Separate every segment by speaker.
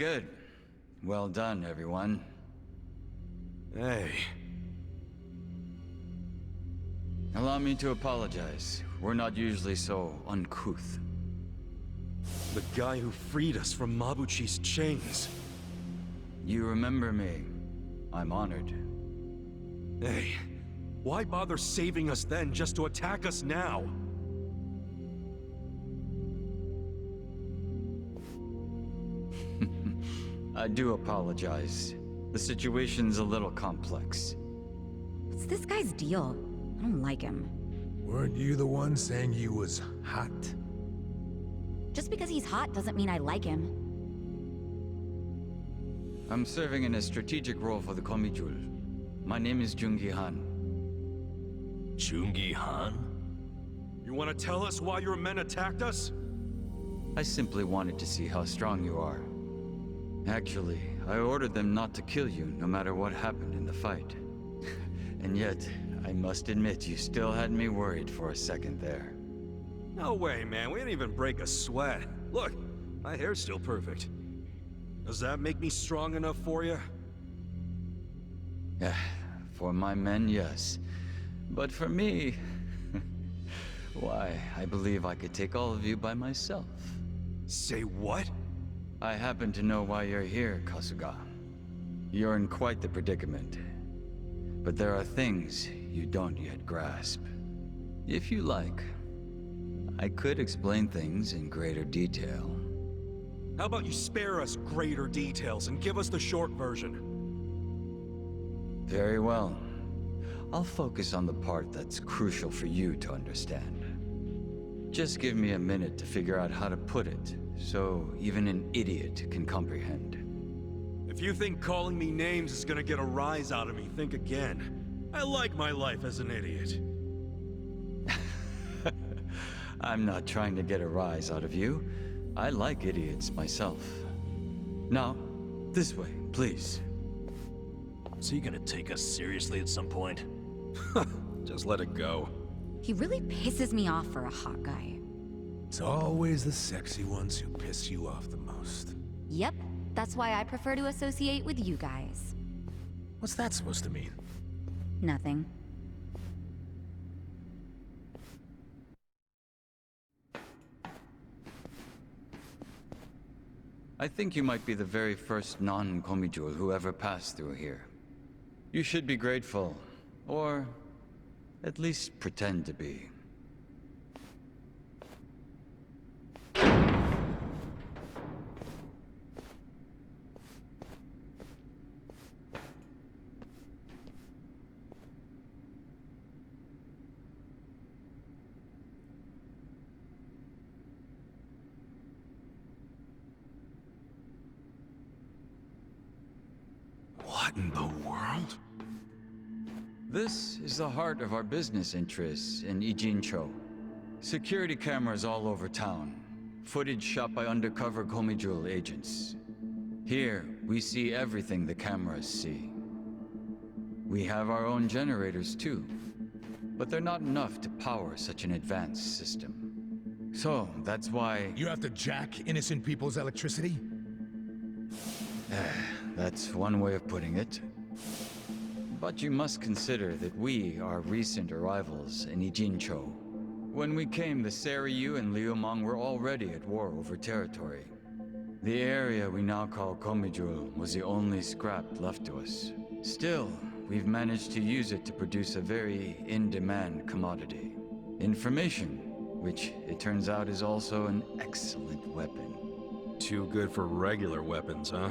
Speaker 1: good. Well done, everyone.
Speaker 2: Hey.
Speaker 1: Allow me to apologize. We're not usually so uncouth.
Speaker 2: The guy who freed us from Mabuchi's chains.
Speaker 1: You remember me. I'm honored.
Speaker 2: Hey, why bother saving us then just to attack us now?
Speaker 1: I do apologize. The situation's a little complex.
Speaker 3: What's this guy's deal? I don't like him.
Speaker 4: Weren't you the one saying he was hot?
Speaker 3: Just because he's hot doesn't mean I like him.
Speaker 1: I'm serving in a strategic role for the Geomijul. My name is Jungi Han.
Speaker 5: Jungi Han?
Speaker 2: You want to tell us why your men attacked us?
Speaker 1: I simply wanted to see how strong you are. Actually, I ordered them not to kill you no matter what happened in the fight. And yet, I must admit you still had me worried for a second there.
Speaker 2: No way, man. We didn't even break a sweat. Look, my hair's still perfect. Does that make me strong enough for you?
Speaker 1: For my men, yes. But for me... why, I believe I could take all of you by myself.
Speaker 2: Say what?
Speaker 1: I happen to know why you're here, Kasuga. You're in quite the predicament. But there are things you don't yet grasp. If you like, I could explain things in greater detail.
Speaker 2: How about you spare us greater details and give us the short version?
Speaker 1: Very well. I'll focus on the part that's crucial for you to understand. Just give me a minute to figure out how to put it, so even an idiot can comprehend.
Speaker 2: If you think calling me names is gonna get a rise out of me, think again. I like my life as an idiot.
Speaker 1: I'm not trying to get a rise out of you. I like idiots myself. Now, this way, please.
Speaker 5: So you gonna take us seriously at some point?
Speaker 2: Just let it go.
Speaker 3: He really pisses me off for a hot guy.
Speaker 4: It's always the sexy ones who piss you off the most.
Speaker 3: Yep, that's why I prefer to associate with you guys.
Speaker 4: What's that supposed to mean?
Speaker 3: Nothing.
Speaker 1: I think you might be the very first non-Geomijul who ever passed through here. You should be grateful, or at least pretend to be.
Speaker 2: What in the world?
Speaker 1: This is the heart of our business interests in Ijincho. Security cameras all over town. Footage shot by undercover Geomijul agents. Here, we see everything the cameras see. We have our own generators too, but they're not enough to power such an advanced system. So, that's why...
Speaker 4: You have to jack innocent people's electricity?
Speaker 1: That's one way of putting it. But you must consider that we are recent arrivals in Ijincho. When we came, the Seiryu and Liumang were already at war over territory. The area we now call Geomijul was the only scrap left to us. Still, we've managed to use it to produce a very in-demand commodity. Information, which it turns out is also an excellent weapon.
Speaker 2: Too good for regular weapons, huh?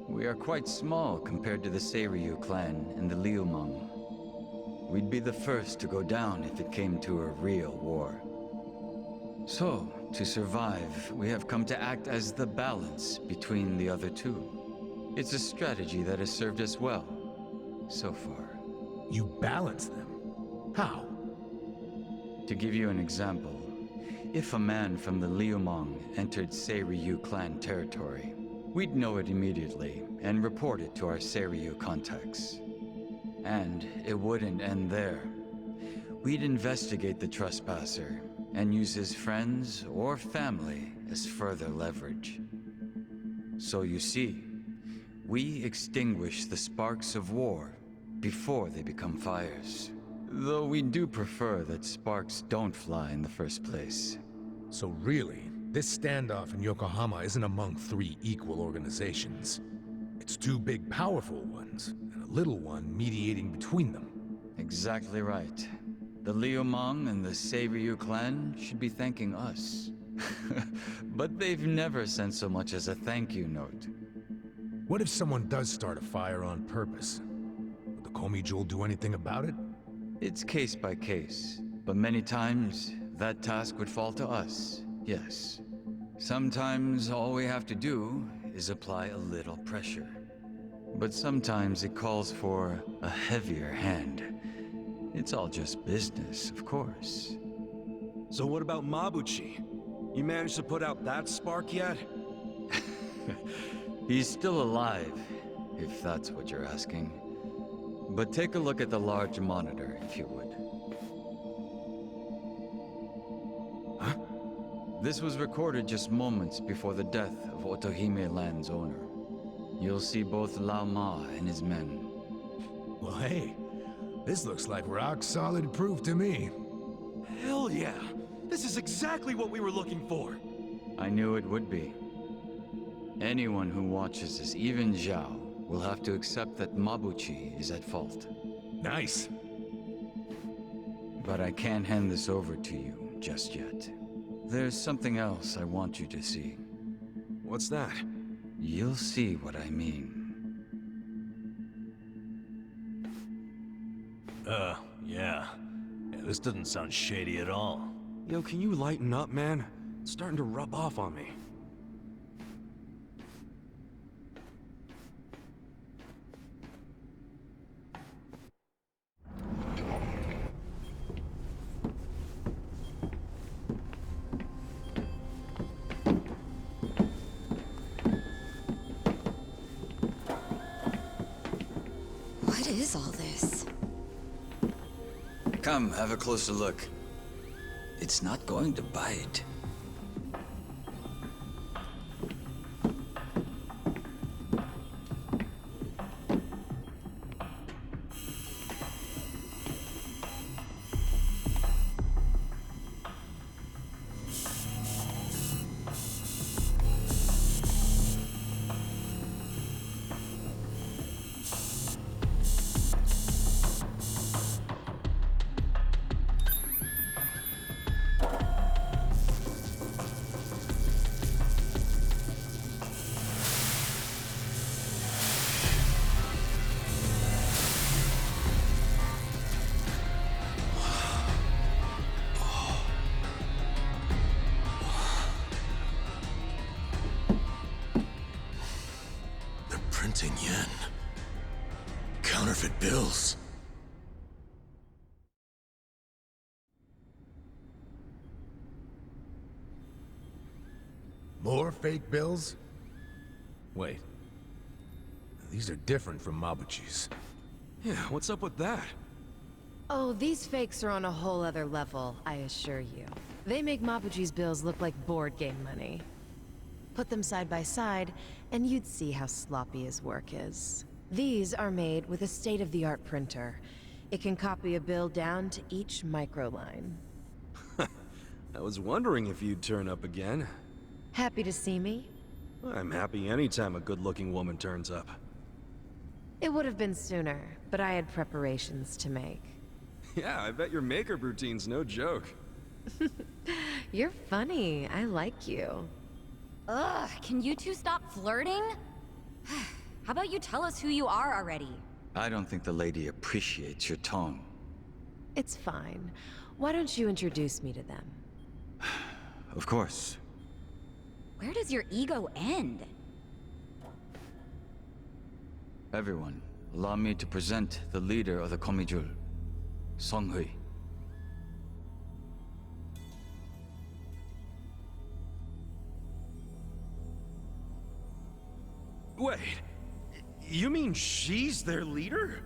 Speaker 1: We are quite small compared to the Seiryu clan and the Liumang. We'd be the first to go down if it came to a real war. So, to survive, we have come to act as the balance between the other two. It's a strategy that has served us well, so far.
Speaker 4: You balance them? How?
Speaker 1: To give you an example, if a man from the Liumang entered Seiryu clan territory, we'd know it immediately and report it to our Seiryu contacts. And it wouldn't end there. We'd investigate the trespasser and use his friends or family as further leverage. So you see, we extinguish the sparks of war before they become fires. Though we do prefer that sparks don't fly in the first place.
Speaker 4: So really, this standoff in Yokohama isn't among three equal organizations. It's two big, powerful ones, and a little one mediating between them.
Speaker 1: Exactly right. The Liumang and the Seiryu clan should be thanking us. But they've never sent so much as a thank you note.
Speaker 4: What if someone does start a fire on purpose? Would the Geomijul do anything about it?
Speaker 1: It's case by case, but many times that task would fall to us, yes. Sometimes all we have to do is apply a little pressure. But sometimes it calls for a heavier hand. It's all just business, of course.
Speaker 2: So what about Mabuchi? You managed to put out that spark yet?
Speaker 1: He's still alive, if that's what you're asking. But take a look at the large monitor, if you would.
Speaker 4: Huh?
Speaker 1: This was recorded just moments before the death of Otohime Land's owner. You'll see both Lao Ma and his men.
Speaker 4: Well, hey, this looks like rock-solid proof to me.
Speaker 2: Hell yeah! This is exactly what we were looking for!
Speaker 1: I knew it would be. Anyone who watches this, even Zhao, will have to accept that Mabuchi is at fault.
Speaker 4: Nice.
Speaker 1: But I can't hand this over to you just yet. There's something else I want you to see.
Speaker 2: What's that?
Speaker 1: You'll see what I mean.
Speaker 5: Yeah. This doesn't sound shady at all.
Speaker 2: Yo, can you lighten up, man? It's starting to rub off on me.
Speaker 3: What is all this?
Speaker 1: Come, have a closer look. It's not going to bite.
Speaker 5: Printing yen. Counterfeit bills.
Speaker 4: More fake bills? Wait. These are different from Mabuchi's.
Speaker 2: Yeah, what's up with that?
Speaker 6: Oh, these fakes are on a whole other level, I assure you. They make Mabuchi's bills look like board game money. Put them side by side, and you'd see how sloppy his work is. These are made with a state-of-the-art printer. It can copy a bill down to each microline.
Speaker 2: I was wondering if you'd turn up again.
Speaker 6: Happy to see me?
Speaker 2: I'm happy anytime a good-looking woman turns up.
Speaker 6: It would have been sooner, but I had preparations to make.
Speaker 2: Yeah, I bet your makeup routine's no joke.
Speaker 6: You're funny. I like you.
Speaker 3: Ugh, can you two stop flirting? How about you tell us who you are already?
Speaker 1: I don't think the lady appreciates your tone.
Speaker 6: It's fine. Why don't you introduce me to them?
Speaker 1: Of course.
Speaker 3: Where does your ego end?
Speaker 1: Everyone, allow me to present the leader of the Geomijul, Songhui.
Speaker 2: Wait, you mean she's their leader?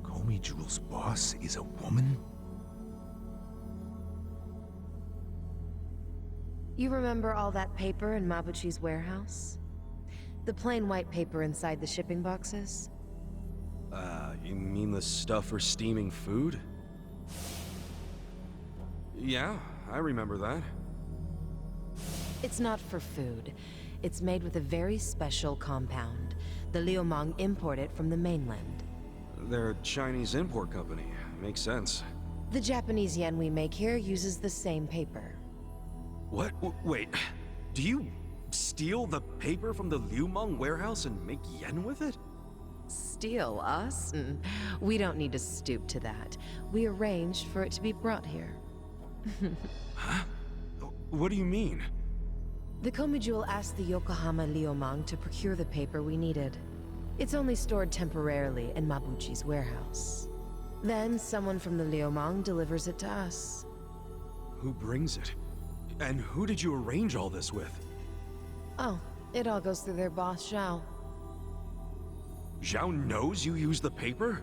Speaker 4: Geomijul's boss is a woman?
Speaker 6: You remember all that paper in Mabuchi's warehouse? The plain white paper inside the shipping boxes?
Speaker 2: You mean the stuff for steaming food? Yeah, I remember that.
Speaker 6: It's not for food. It's made with a very special compound. The Liumang import it from the mainland.
Speaker 2: They're a Chinese import company. Makes sense.
Speaker 6: The Japanese yen we make here uses the same paper.
Speaker 2: What? Wait. Do you steal the paper from the Liumang warehouse and make yen with it?
Speaker 6: Steal us? We don't need to stoop to that. We arranged for it to be brought here.
Speaker 2: Huh? What do you mean?
Speaker 6: The Geomijul asked the Yokohama Liumang to procure the paper we needed. It's only stored temporarily in Mabuchi's warehouse. Then someone from the Liumang delivers it to us.
Speaker 2: Who brings it? And who did you arrange all this with?
Speaker 6: Oh, it all goes through their boss, Zhao.
Speaker 2: Zhao knows you use the paper?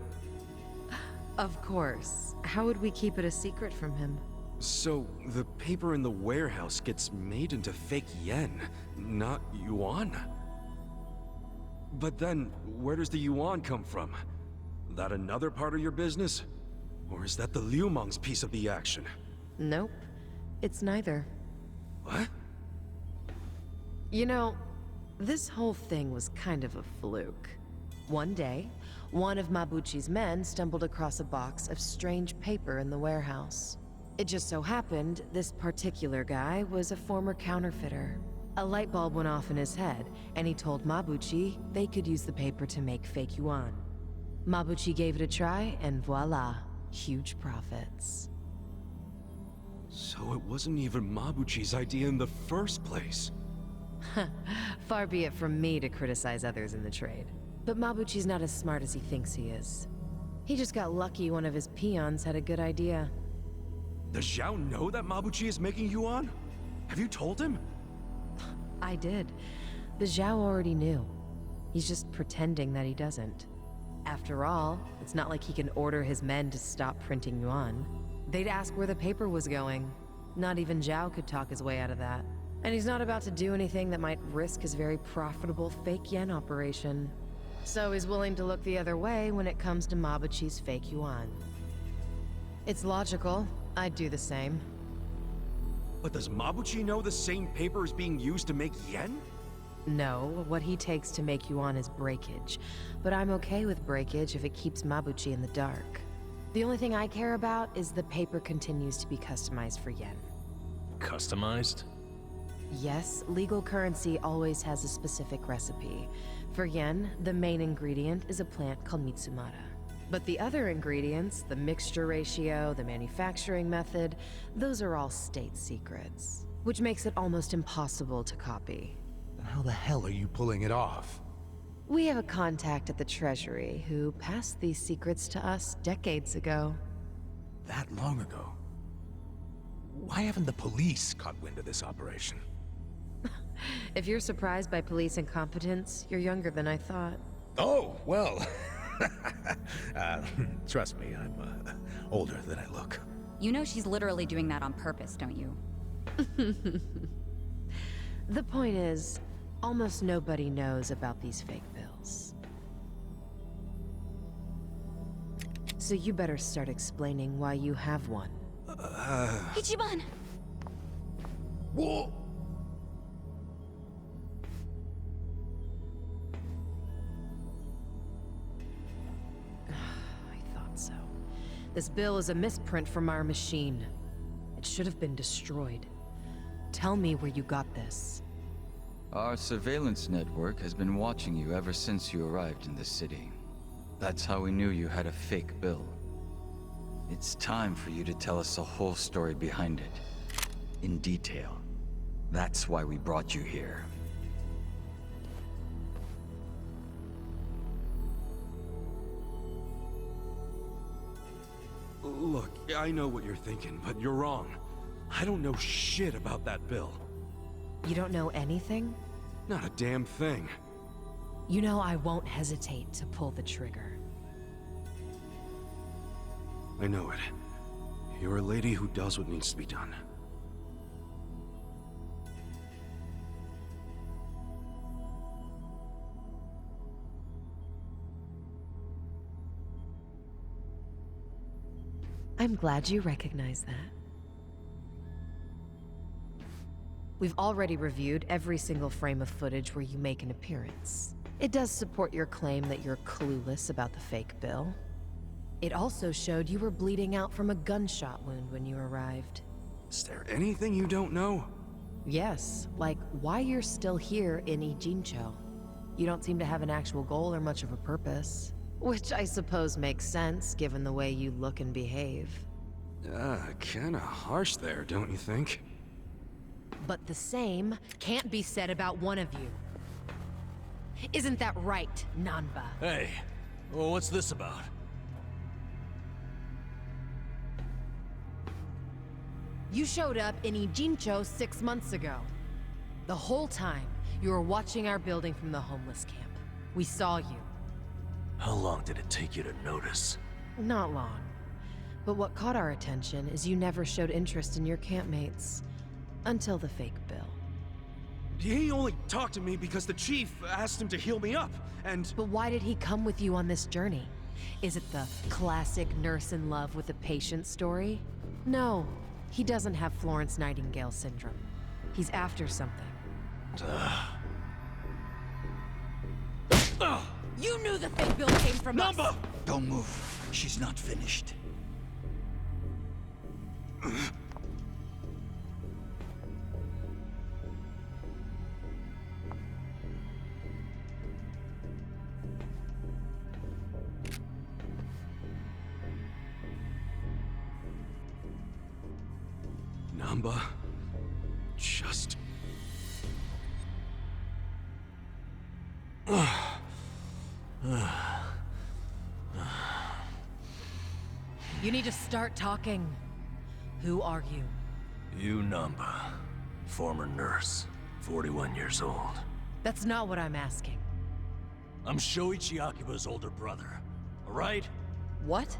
Speaker 6: Of course. How would we keep it a secret from him?
Speaker 2: So, the paper in the warehouse gets made into fake yen, not yuan? But then, where does the yuan come from? That another part of your business? Or is that the Liumang's piece of the action?
Speaker 6: Nope. It's neither.
Speaker 2: What?
Speaker 6: You know, this whole thing was kind of a fluke. One day, one of Mabuchi's men stumbled across a box of strange paper in the warehouse. It just so happened this particular guy was a former counterfeiter. A light bulb went off in his head, and he told Mabuchi they could use the paper to make fake yuan. Mabuchi gave it a try, and voila, huge profits.
Speaker 2: So it wasn't even Mabuchi's idea in the first place.
Speaker 6: Far be it from me to criticize others in the trade. But Mabuchi's not as smart as he thinks he is. He just got lucky one of his peons had a good idea.
Speaker 2: Does Zhao know that Mabuchi is making yuan? Have you told him?
Speaker 6: I did. But Zhao already knew. He's just pretending that he doesn't. After all, it's not like he can order his men to stop printing yuan. They'd ask where the paper was going. Not even Zhao could talk his way out of that. And he's not about to do anything that might risk his very profitable fake yen operation. So he's willing to look the other way when it comes to Mabuchi's fake yuan. It's logical. I'd do the same.
Speaker 2: But does Mabuchi know the same paper is being used to make yen?
Speaker 6: No, what he takes to make yuan is breakage. But I'm okay with breakage if it keeps Mabuchi in the dark. The only thing I care about is the paper continues to be customized for yen.
Speaker 5: Customized?
Speaker 6: Yes, legal currency always has a specific recipe. For yen, the main ingredient is a plant called Mitsumara. But the other ingredients, the mixture ratio, the manufacturing method, those are all state secrets. Which makes it almost impossible to copy.
Speaker 4: Then how the hell are you pulling it off?
Speaker 6: We have a contact at the Treasury who passed these secrets to us decades ago.
Speaker 4: That long ago? Why haven't the police caught wind of this operation?
Speaker 6: If you're surprised by police incompetence, you're younger than I thought.
Speaker 4: Oh, well. Trust me, I'm older than I look.
Speaker 3: You know she's literally doing that on purpose, don't you?
Speaker 6: The point is, almost nobody knows about these fake bills. So you better start explaining why you have one.
Speaker 3: Ichiban!
Speaker 4: Whoa!
Speaker 6: I thought so. This bill is a misprint from our machine. It should have been destroyed. Tell me where you got this.
Speaker 1: Our surveillance network has been watching you ever since you arrived in the city. That's how we knew you had a fake bill. It's time for you to tell us the whole story behind it. In detail. That's why we brought you here.
Speaker 2: Look, I know what you're thinking, but you're wrong. I don't know shit about that bill.
Speaker 6: You don't know anything?
Speaker 2: Not a damn thing.
Speaker 6: You know I won't hesitate to pull the trigger.
Speaker 2: I know it. You're a lady who does what needs to be done.
Speaker 6: I'm glad you recognize that. We've already reviewed every single frame of footage where you make an appearance. It does support your claim that you're clueless about the fake bill. It also showed you were bleeding out from a gunshot wound when you arrived.
Speaker 2: Is there anything you don't know?
Speaker 6: Yes, like why you're still here in Ijincho. You don't seem to have an actual goal or much of a purpose. Which I suppose makes sense, given the way you look and behave.
Speaker 2: Kinda harsh there, don't you think?
Speaker 6: But the same can't be said about one of you. Isn't that right, Nanba?
Speaker 5: Hey, well, what's this about?
Speaker 6: You showed up in Ijincho 6 months ago. The whole time, you were watching our building from the homeless camp. We saw you.
Speaker 5: How long did it take you to notice?
Speaker 6: Not long. But what caught our attention is you never showed interest in your campmates. Until the fake bill.
Speaker 2: He only talked to me because the chief asked him to heal me up, and...
Speaker 6: But why did he come with you on this journey? Is it the classic nurse in love with a patient story? No, he doesn't have Florence Nightingale syndrome. He's after something. You knew the fake bill came from us!
Speaker 1: Don't move. She's not finished.
Speaker 2: Namba... just...
Speaker 6: You need to start talking. Who are you?
Speaker 5: You Namba, former nurse, 41 years old.
Speaker 6: That's not what I'm asking.
Speaker 5: I'm Shoichi Akiba's older brother, all right?
Speaker 6: What?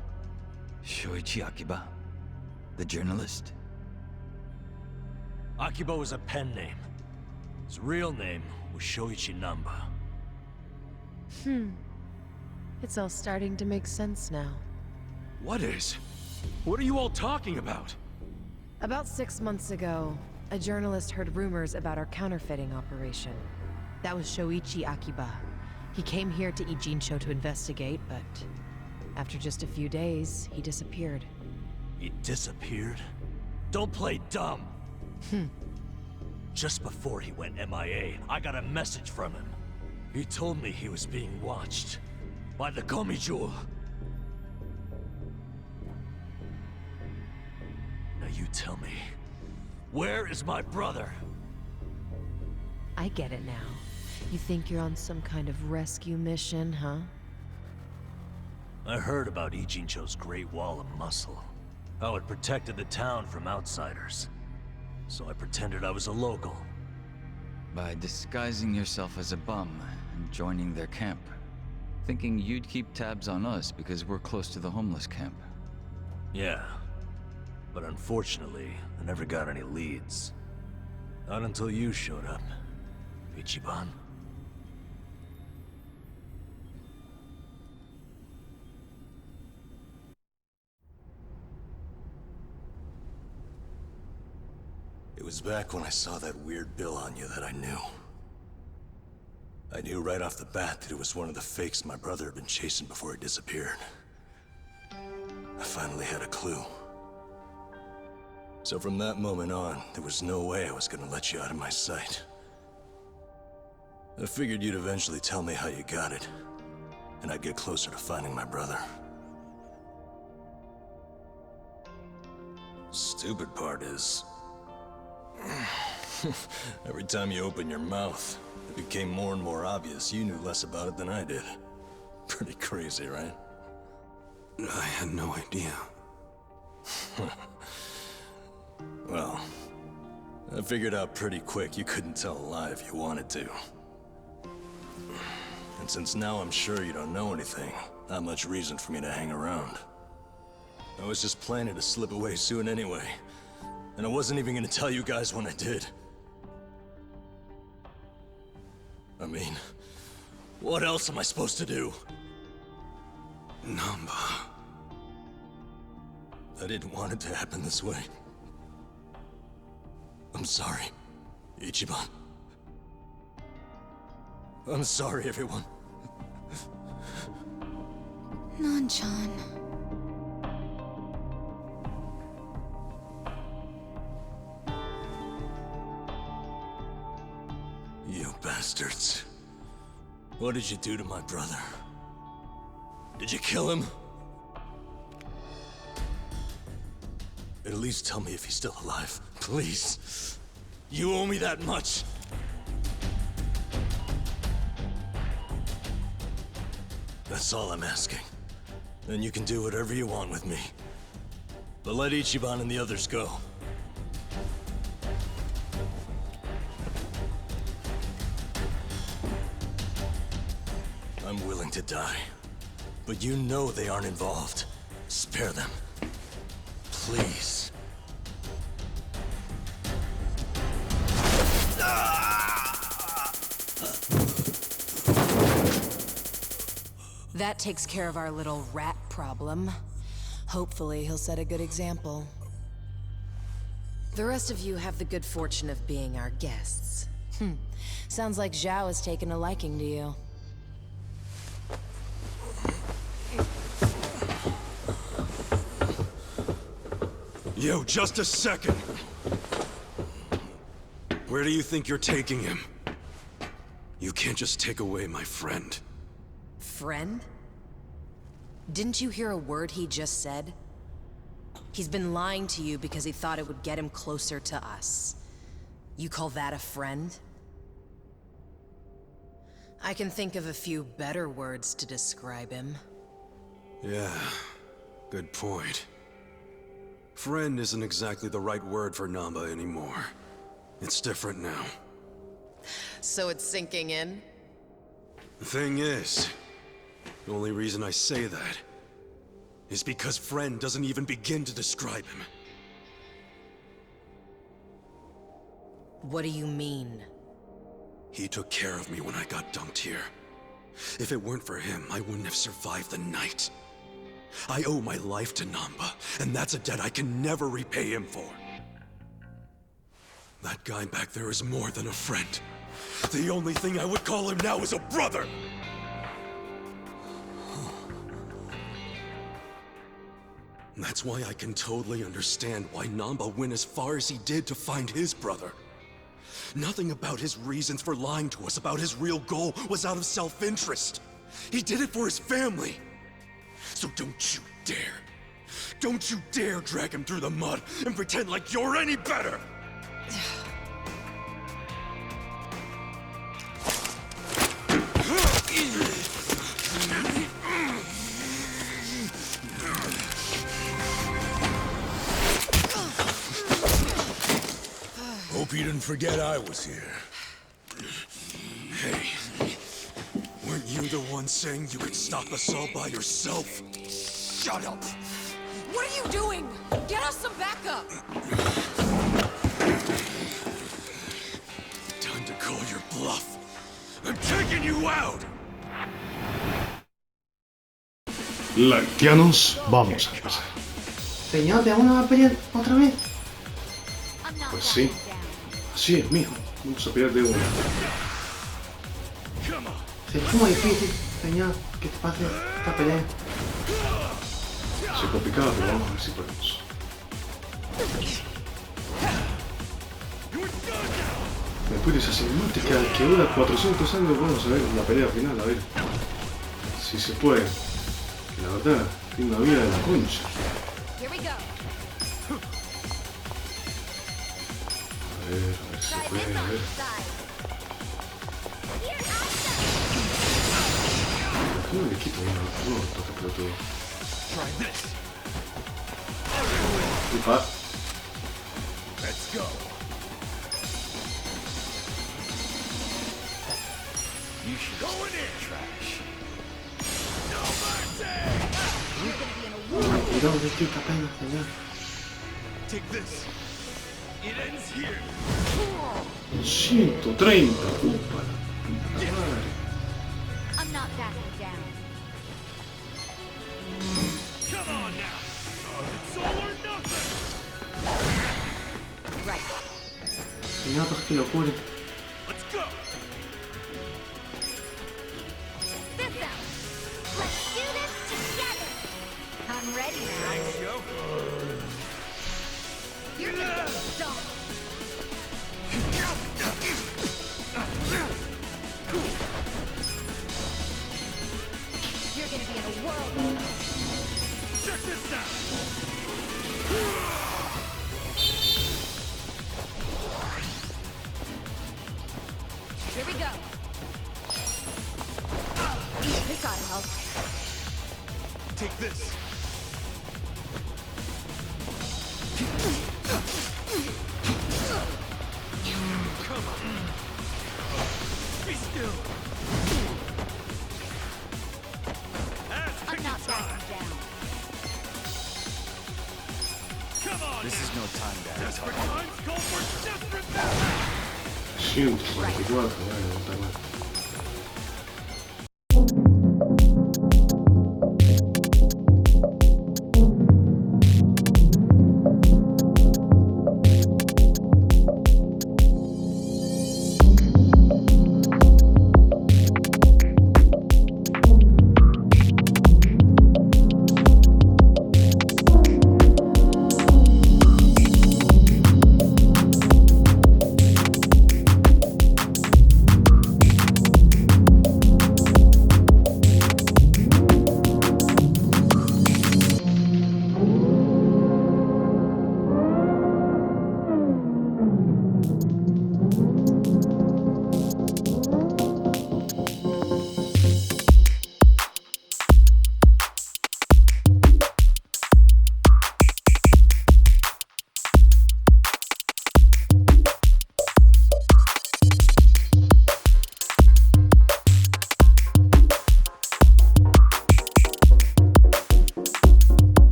Speaker 1: Shoichi Akiba, the journalist.
Speaker 5: Akiba was a pen name. His real name was Shoichi Namba.
Speaker 6: It's all starting to make sense now.
Speaker 2: What is? What are you all talking about?
Speaker 6: About 6 months ago, a journalist heard rumors about our counterfeiting operation. That was Shoichi Akiba. He came here to Ijincho to investigate, but after just a few days, he disappeared.
Speaker 5: He disappeared? Don't play dumb! Just before he went MIA, I got a message from him. He told me he was being watched by the Geomijul. Now you tell me, where is my brother?
Speaker 6: I get it now. You think you're on some kind of rescue mission, huh?
Speaker 5: I heard about Ijincho's Great Wall of Muscle. How it protected the town from outsiders. So I pretended I was a local.
Speaker 1: By disguising yourself as a bum and joining their camp. Thinking you'd keep tabs on us because we're close to the homeless camp.
Speaker 5: Yeah. But unfortunately, I never got any leads. Not until you showed up, Ichiban. It was back when I saw that weird bill on you that I knew. I knew right off the bat that it was one of the fakes my brother had been chasing before he disappeared. I finally had a clue. So from that moment on, there was no way I was gonna let you out of my sight. I figured you'd eventually tell me how you got it, and I'd get closer to finding my brother. Stupid part is... every time you open your mouth, it became more and more obvious you knew less about it than I did. Pretty crazy, right?
Speaker 2: I had no idea.
Speaker 5: Well, I figured out pretty quick you couldn't tell a lie if you wanted to. And since now I'm sure you don't know anything, not much reason for me to hang around. I was just planning to slip away soon anyway. And I wasn't even gonna tell you guys when I did. I mean, what else am I supposed to do?
Speaker 2: Namba...
Speaker 5: I didn't want it to happen this way. I'm sorry, Ichiban. I'm sorry, everyone.
Speaker 3: Nan-chan.
Speaker 5: You bastards. What did you do to my brother? Did you kill him? At least tell me if he's still alive, please. You owe me that much. That's all I'm asking. Then you can do whatever you want with me. But let Ichiban and the others go. I'm willing to die. But you know they aren't involved. Spare them. Please.
Speaker 6: That takes care of our little rat problem. Hopefully, he'll set a good example. The rest of you have the good fortune of being our guests. Sounds like Zhao has taken a liking to you.
Speaker 2: Yo, just a second. Where do you think you're taking him? You can't just take away my friend.
Speaker 6: Friend? Didn't you hear a word he just said? He's been lying to you because he thought it would get him closer to us. You call that a friend? I can think of a few better words to describe him.
Speaker 2: Yeah, good point. Friend isn't exactly the right word for Namba anymore. It's different now.
Speaker 6: So it's sinking in?
Speaker 2: The thing is, the only reason I say that is because friend doesn't even begin to describe him.
Speaker 6: What do you mean?
Speaker 2: He took care of me when I got dumped here. If it weren't for him, I wouldn't have survived the night. I owe my life to Namba, and that's a debt I can never repay him for. That guy back there is more than a friend. The only thing I would call him now is a brother! That's why I can totally understand why Namba went as far as he did to find his brother. Nothing about his reasons for lying to us about his real goal was out of self-interest. He did it for his family. So don't you dare drag him through the mud and pretend like you're any better!
Speaker 4: Hope you didn't forget I was here.
Speaker 2: Hey, weren't you the one saying you could stop us all by yourself? Shut up!
Speaker 6: What are you doing? Get us some backup!
Speaker 2: Time to call your bluff. I'm taking you out!
Speaker 7: Ya nos vamos a empezar.
Speaker 8: Señor, ¿te vamos a pelear otra vez?
Speaker 7: Pues sí, así es, mijo. Vamos a pelear de una.
Speaker 8: Se es muy difícil, señor, que te pase esta pelea.
Speaker 7: Se complicaba, pero vamos a ver si podemos. Después de esa cinemática que dura 400 años, vamos a ver la pelea final, a ver si se puede. Que la verdad, tiene una vida de la concha.
Speaker 3: Here we go.
Speaker 7: A ver si se puede, a ver. ¿Cómo le quito uno? No, toca pelotudo. Upa.
Speaker 5: Let's go. You should go in there, trash. No mercy!
Speaker 8: Cuidado de ti, apenas, señor.
Speaker 5: Take this. It ends here.
Speaker 7: 130. Upa. Puta madre.
Speaker 3: I'm not backing down.
Speaker 5: Come on now. It's all or
Speaker 8: No, pues que locura.
Speaker 5: Let's go.
Speaker 3: This out. Let's do this together. I'm ready now.
Speaker 5: Thanks, yo.
Speaker 3: You're gonna get stomped. You're gonna be in a whirlwind.
Speaker 5: Check this out.
Speaker 3: Here we go. This ought to help.
Speaker 5: Take this. Come on. Be still.
Speaker 3: I'm not backing down.
Speaker 5: Come on.
Speaker 1: This is no time to act.
Speaker 5: Desperate times call for desperate measures.
Speaker 7: 144, bueno, no está mal.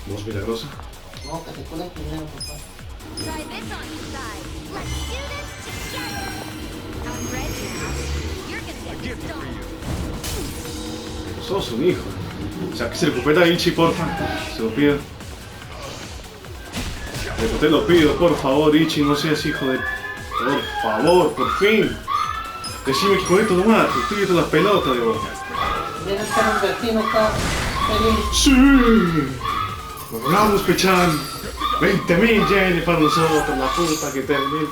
Speaker 7: Voz milagrosa.
Speaker 8: No, que se curen primero, por favor.
Speaker 3: Try this on your side. Let's do this together. I'm ready now. You're gonna get stomped.
Speaker 7: Sos un hijo. O sea, que se recupera Ichi, porfa. Se lo pido. Te lo pido, por favor, Ichi, no seas hijo de... Por favor, por fin. Decime que con esto nomás, te estoy viendo las pelotas, digo.
Speaker 8: Debe estar un vecino acá, feliz.
Speaker 7: ¡Sí! Logramos, Pechan. 20.000 yenes para nosotros, la puta que termine.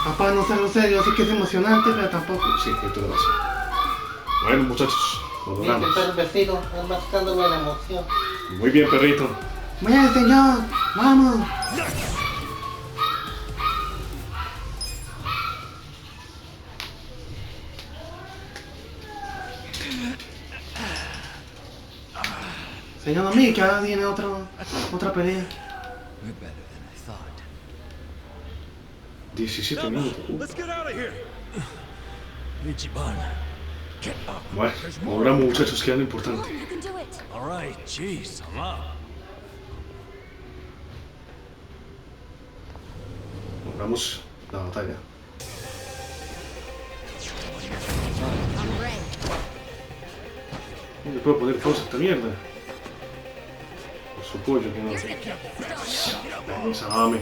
Speaker 8: Papá, no seas serio, sé que es emocionante, pero tampoco.
Speaker 7: Sí, que tú lo vas. Bueno, muchachos, lo
Speaker 8: Mira que
Speaker 7: logramos.
Speaker 8: está el vecino, es mascándome la emoción.
Speaker 7: Muy bien, perrito.
Speaker 8: Bien, señor, vamos. Señor Domi, que ahora viene otra pelea.
Speaker 1: We're better than I thought.
Speaker 7: 17 minutos.
Speaker 5: Let's get out of here. Ichiban, get up.
Speaker 7: Bueno, logramos, muchachos, que es lo importante.
Speaker 3: You can do it.
Speaker 5: All right, jeez, I'm up.
Speaker 7: Logramos la batalla.
Speaker 3: I'm ready.
Speaker 7: ¿Dónde puedo poner pausa a esta mierda? Por su pollo, que no.
Speaker 3: You're gonna get stomped.
Speaker 7: Esa mame.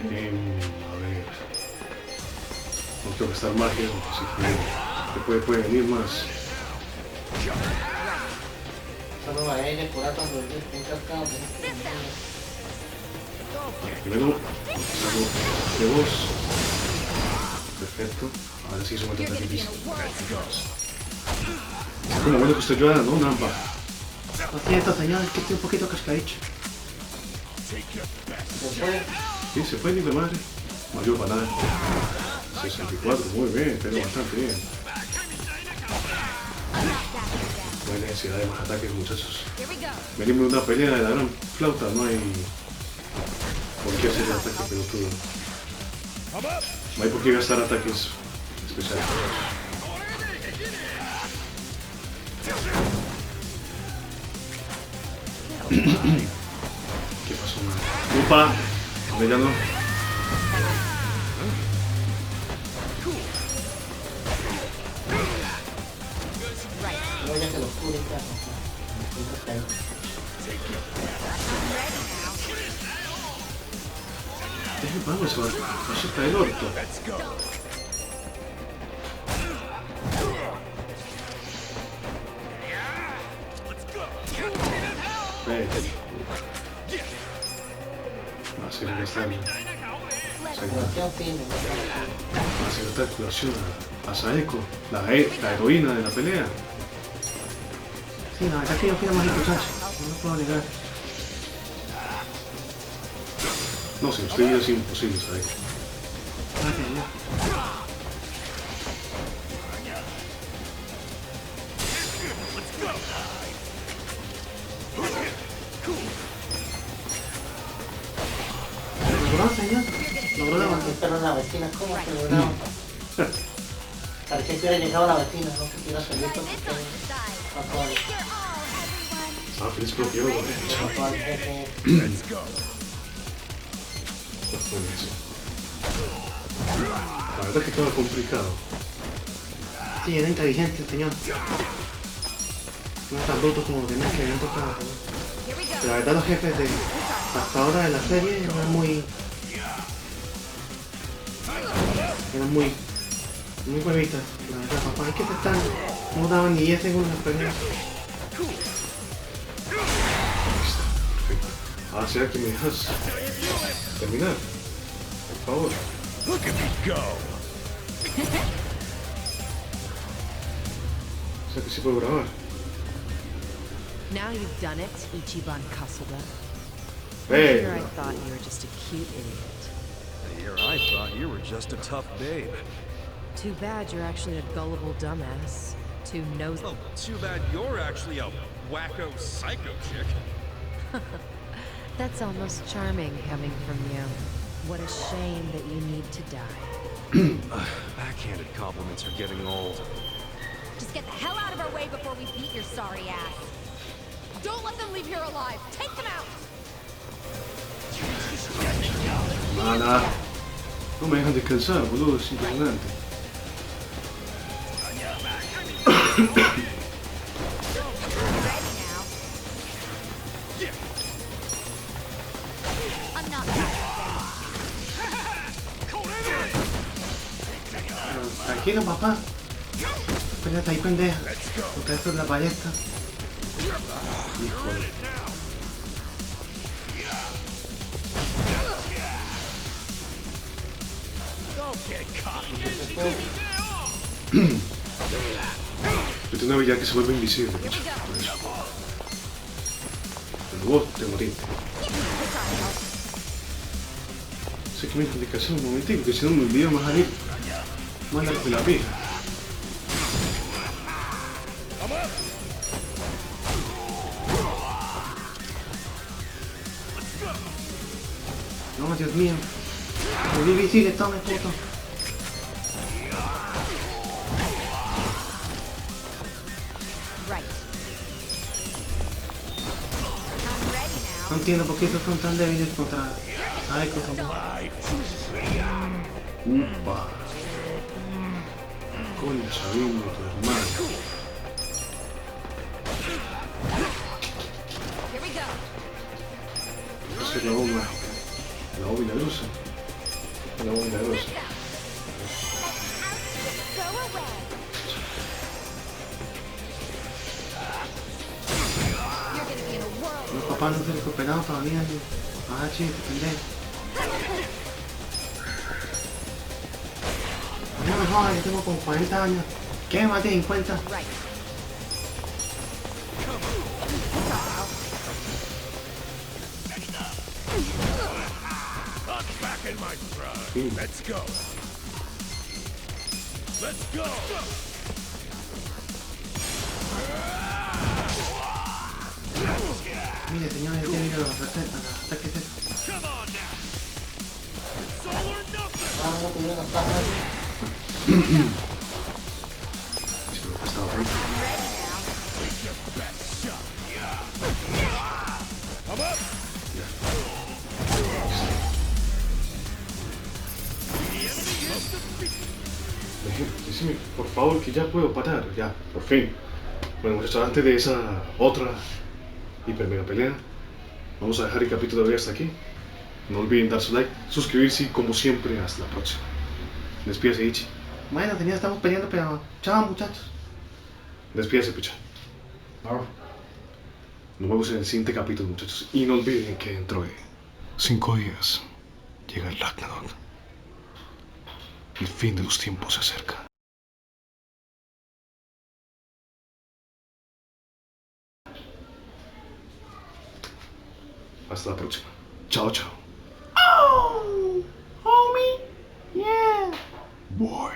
Speaker 7: A ver. No tengo que estar magia, así que puede venir más.
Speaker 8: Solo a ella, por acá, los días, un cascado.
Speaker 7: Primero, saco de voz. Perfecto. Ahora sí se me
Speaker 3: You're
Speaker 7: toca
Speaker 3: gonna be in
Speaker 7: difícil.
Speaker 3: a whirlwind.
Speaker 7: Como bueno que usted ayuda, ¿no, Nampa?
Speaker 8: Lo siento, señor, es que estoy un poquito cascadicho.
Speaker 7: Sí, se fue, ni de madre. No ayuda para nada. 64, muy bien, pero bastante bien. No hay necesidad de más ataques, muchachos. Venimos de una pelea de la gran flauta, no hay por qué hacer ataques pelotudos. No hay por qué gastar ataques especiales. ¿Qué pasó, man? ¡Upa! Ya no.
Speaker 8: No, ya que los cubre, claro.
Speaker 7: Vamos, va a estar el orto. Va a ser que está bien. Va a ser esta exploración a Saeko, la heroína de la pelea.
Speaker 8: Sí, la verdad es que yo quiero más muchacho. No lo puedo negar.
Speaker 7: No, si usted es imposible, Saeko.
Speaker 8: Gracias, ya. ¿Logró, señor? Logró levantar. Pero la vecina, ¿cómo se logró? Parecía que hubiera llegado la vecina, no sé si era solito.
Speaker 7: Ah, feliz propio, ¿no? La verdad es que estaba complicado.
Speaker 8: Sí, era inteligente el señor. No es tan bruto como tenía que habían tocado. Pero la verdad los jefes de hasta ahora de la serie eran muy huevitas. La verdad, papá, es que se están, no daban ni 10 segundos de pelea.
Speaker 7: Ah, ¿será que me dejas terminar? Por favor.
Speaker 4: Look at me go.
Speaker 7: O sea que sí puedo grabar.
Speaker 6: Now you've done it, Ichiban Kasuga.
Speaker 7: Hey.
Speaker 6: Here I thought you were just a cute idiot.
Speaker 2: Here I thought you were just a tough babe.
Speaker 6: Too bad you're actually a gullible dumbass. Too nosy.
Speaker 2: Well, too bad you're actually a wacko psycho chick.
Speaker 6: That's almost charming coming from you. What a shame that you need to die.
Speaker 2: Backhanded compliments are getting old.
Speaker 3: Just get the hell out of our way before we beat your sorry ass. Don't let them leave here alive. Take them out.
Speaker 7: Mala. No me dejan descansar, boludo, es impresionante.
Speaker 3: I'm not
Speaker 8: Tranquilo, papá. Espérate ahí, pendeja. Porque esto es la ballesta.
Speaker 7: Híjole. Yo tengo una habilidad que se vuelve invisible. Pero vos te moriste. Sé que me dejan descansar un momentico, que si no me olvido más salir. Más largo que la pija.
Speaker 8: No, Dios mío. Muy difícil esto, me puto.
Speaker 3: right. I'm ready now.
Speaker 8: No entiendo por qué estos son tan débiles contra Saeko.
Speaker 7: Upa. Concha, vino tu hermano.
Speaker 3: Here we go.
Speaker 7: Esa es la bomba. La bomba milagrosa. La bomba milagrosa.
Speaker 3: Go away. You're gonna be in a whirl.
Speaker 8: Los papás no se recuperaron todavía. Ah, chico, pendejo. No me jodas, yo tengo como 40 años. ¿Qué? Más de 50.
Speaker 3: Right.
Speaker 4: I'm back in my prime.
Speaker 7: Sí.
Speaker 4: Let's go.
Speaker 8: Mire, señor, él tiene que ir a los ataques estos.
Speaker 7: Espero que estaba ahí. Decime, por favor, que ya puedo parar, ya, por fin. Bueno, muchachos, antes de esa otra hiper mega pelea, vamos a dejar el capítulo de hoy hasta aquí. No olviden dar su like, suscribirse y como siempre, hasta la próxima. Despídase, Ichi.
Speaker 8: Bueno, señor, estamos peleando, pero chao, muchachos.
Speaker 7: Despídase, Picha. Nos vemos en el siguiente capítulo, muchachos. Y no olviden que dentro de 5 días llega el Ragnarok. El fin de los tiempos se acerca. Hasta la próxima. Chao, chao.
Speaker 8: Oh, homie, yeah.
Speaker 7: Boy.